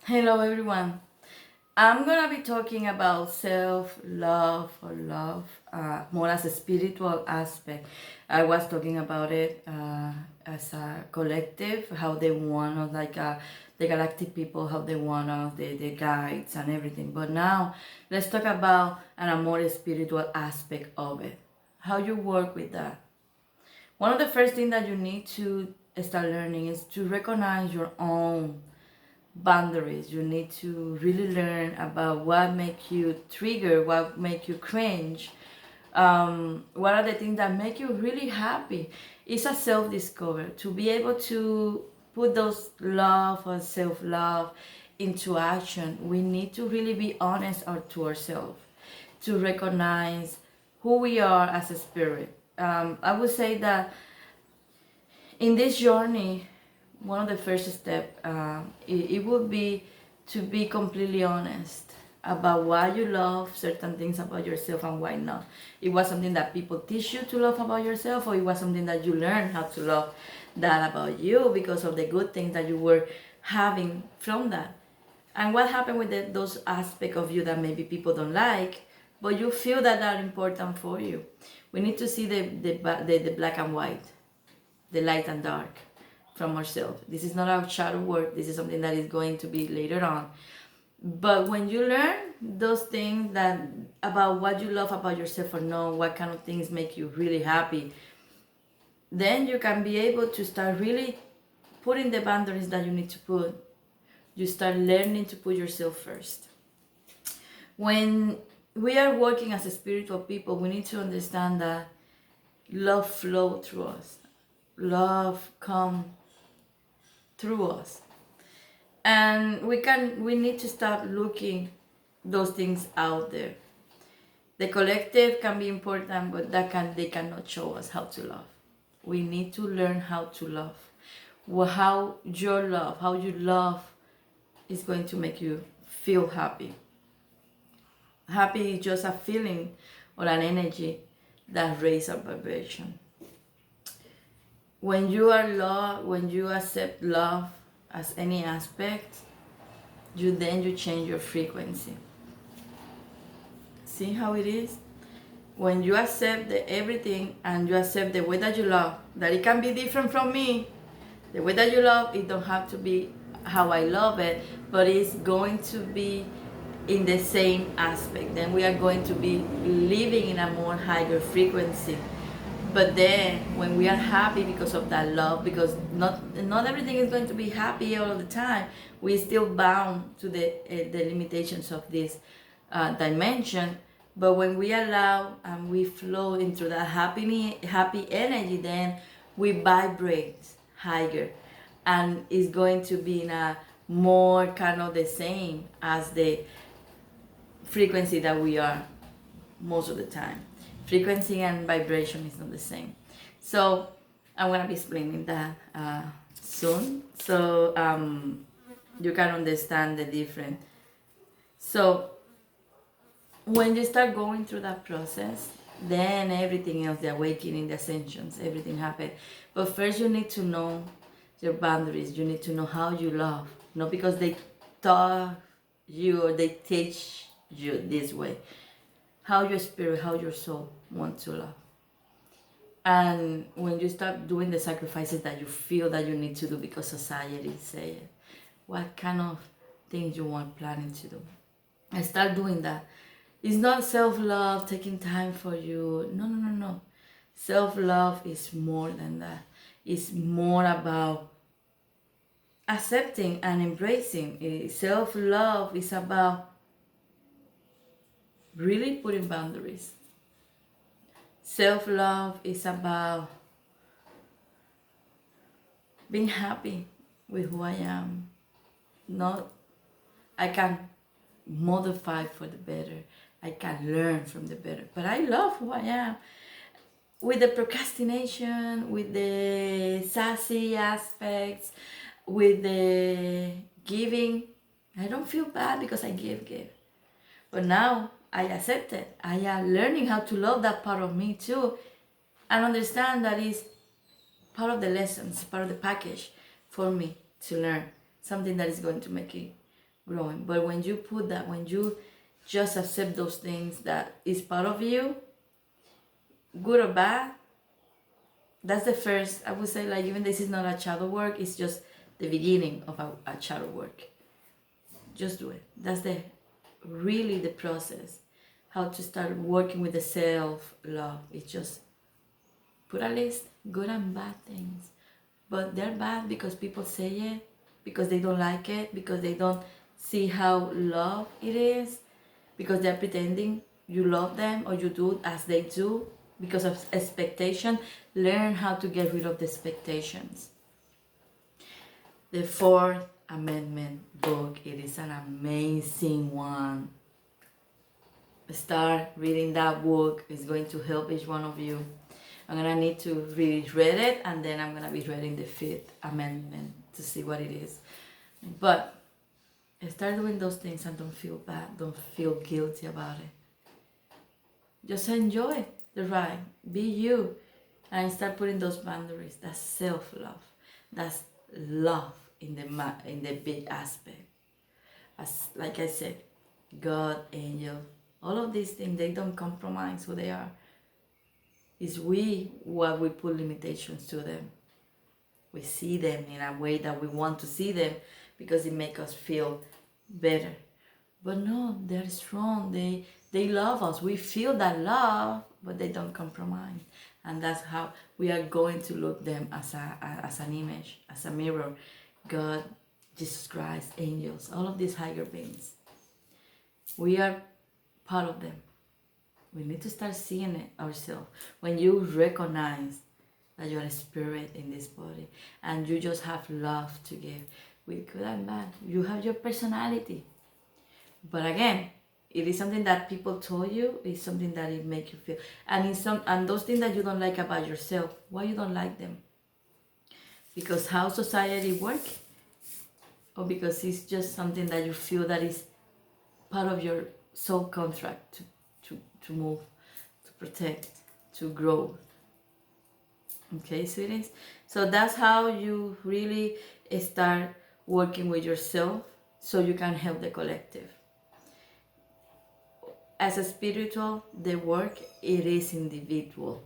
Hello, everyone. I'm gonna be talking about self love or love more as a spiritual aspect. I was talking about it as a collective, how they want us, like the galactic people, how they want us, the guides and everything. But now, let's talk about a more spiritual aspect of it. How you work with that. One of the first things that you need to start learning is to recognize your own boundaries. You need to really learn about what make you trigger, what make you cringe, what are the things that make you really happy. It's a self-discover to be able to put those love or self-love into action. We need to really be honest to ourselves, to recognize who we are as a spirit. I would say that in this journey, one of the first steps, it would be to be completely honest about why you love certain things about yourself and why not. It was something that people teach you to love about yourself, or it was something that you learned how to love that about you because of the good things that you were having from that. And what happened with those aspects of you that maybe people don't like, but you feel that are important for you. We need to see the black and white, the light and dark from ourselves. This is not our shadow work. This is something that is going to be later on. But when you learn those things that about what you love about yourself or know what kind of things make you really happy, then you can be able to start really putting the boundaries that you need to put. You start learning to put yourself first. When we are working as a spiritual people, we need to understand that love flow through us. Love come through us, and we need to start looking those things out there. The collective can be important, but they cannot show us how to love. We need to learn how to love. How you love is going to make you feel happy. Happy is just a feeling or an energy that raises our vibration. When you are love, when you accept love as any aspect, you change your frequency. See how it is? When you accept everything and you accept the way that you love, that it can be different from me. The way that you love, it don't have to be how I love it, but it's going to be in the same aspect. Then we are going to be living in a more higher frequency. But then when we are happy because of that love, because not everything is going to be happy all the time, we still bound to the limitations of this dimension. But when we allow and we flow into that happy energy, then we vibrate higher, and it's going to be in a more kind of the same as the frequency that we are most of the time. Frequency and vibration is not the same. So I'm gonna be explaining that soon, so you can understand the difference. So when you start going through that process, then everything else, the awakening, the ascensions, everything happens. But first you need to know your boundaries. You need to know how you love, not because they taught you or they teach you this way. How your spirit, how your soul wants to love. And when you start doing the sacrifices that you feel that you need to do because society say it, what kind of things you want planning to do, and start doing that. It's not self-love, taking time for you. No. Self-love is more than that. It's more about accepting and embracing. Self-love is about really putting boundaries. Self-love is about being happy with who I am. Not, I can modify for the better. I can learn from the better. But I love who I am. With the procrastination, with the sassy aspects, with the giving, I don't feel bad because I give. But now I accept it. I am learning how to love that part of me too, and understand that is part of the lessons, part of the package for me to learn. Something that is going to make it growing. But when you put that, when you just accept those things that is part of you, good or bad, that's the first, I would say, like, even this is not a shadow work, it's just the beginning of a shadow work. Just do it. That's really the process. How to start working with the self-love. It's just put a list, good and bad things. But they're bad because people say it, because they don't like it, because they don't see how love it is, because they're pretending you love them or you do as they do because of expectation. Learn how to get rid of the expectations. The Fourth Amendment book, it is an amazing one. Start reading that book. It's going to help each one of you. I'm gonna need to read it, and then I'm gonna be reading the Fifth Amendment to see what it is. But start doing those things and don't feel bad, don't feel guilty about it. Just enjoy the ride, be you, and start putting those boundaries. That's self-love. That's love in the big aspect. As like I said, God, angel, all of these things, they don't compromise who they are. It's we what we put limitations to them. We see them in a way that we want to see them because it makes us feel better. But no, they're strong. They love us. We feel that love, but they don't compromise. And that's how we are going to look them as an image, as a mirror. God, Jesus Christ, angels, all of these higher beings. We are part of them. We need to start seeing it ourselves. When you recognize that you're a spirit in this body and you just have love to give, with good and bad, you have your personality. But again, it is something that people told you, it's something that it makes you feel. And those things that you don't like about yourself, why you don't like them? Because how society works? Or because it's just something that you feel that is part of your soul contract to move, to protect, to grow. Okay, sweeties? So that's how you really start working with yourself so you can help the collective. As a spiritual, the work, it is individual.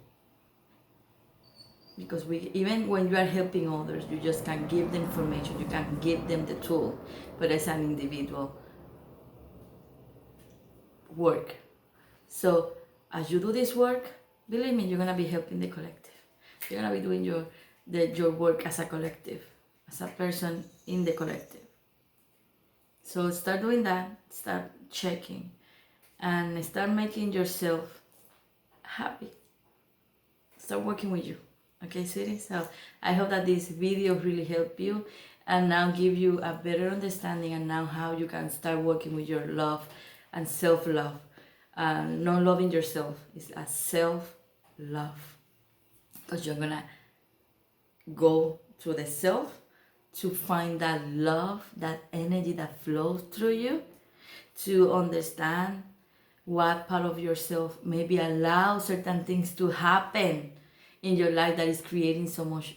Because even when you are helping others, you just can give them information, you can give them the tool, but as an individual work. So as you do this work, believe me, you're gonna be helping the collective. You're gonna be doing your work as a collective, as a person in the collective. So start doing that, start checking, and start making yourself happy. Start working with you. Okay, sweetie? So I hope that this video really helped you and now give you a better understanding and now how you can start working with your love and self-love. Not loving yourself is a self-love, because you're gonna go to the self to find that love, that energy that flows through you, to understand what part of yourself maybe allow certain things to happen in your life that is creating so much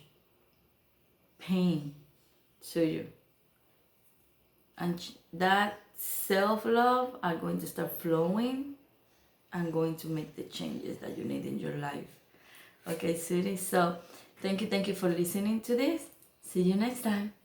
pain to you. And that self-love are going to start flowing and going to make the changes that you need in your life. Okay, sweetie? So thank you for listening to this. See you next time.